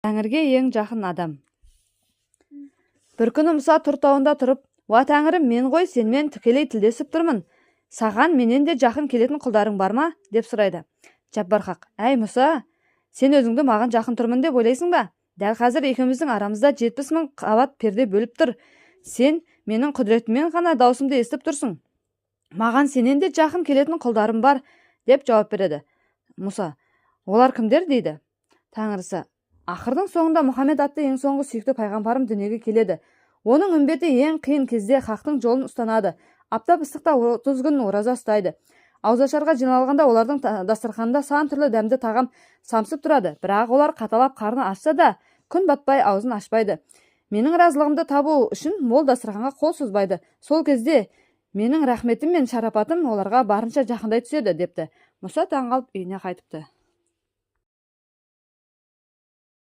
Тәңірге ең жақын адам. Бір күні Мұса тұр тауында тұрып, «Уа Тәңірім, мен ғой сенмен тікелей тілдесіп тұрмын. Саған менен де жақын келетін құлдарың бар ма?» деп сұрайды. Жаббарқақ: «Әй Мұса, сен өзіңді маған жақын тұрмын деп ойлайсың ба? Дәл қазір екеуміздің арамызда 70 000 қабат перде бөліп тұр. Сен менің құдіретіммен ғана даусымды естіп тұрсың. Маған сенен де жақын келетін құлдарым бар» деп жауап береді. Мұса: «Олар кімдер?» дейді. Тәңірісі: «Ақырдың соңында Мұхаммед атты ең соңғы сүйікті пайғамбарым дүниеге келеді. Оның үмбеті ең қиын кезде хақтың жолын ұстанады. Аптап ыстықта 30 күн ораза ұстайды. Ауызашарға жиналғанда олардың дастарханында сан түрлі дәмді тағам самсып тұрады. Бірақ олар қаталап қарны ашса да, күн батпай аузын ашпайды. Менің разылығымды табу үшін мол дастарханға қол созбайды. Сол кезде менің рахметім мен шарапатым оларға барынша жақындай түседі» депті. Мұса таңғалып үйіне қайтыпты.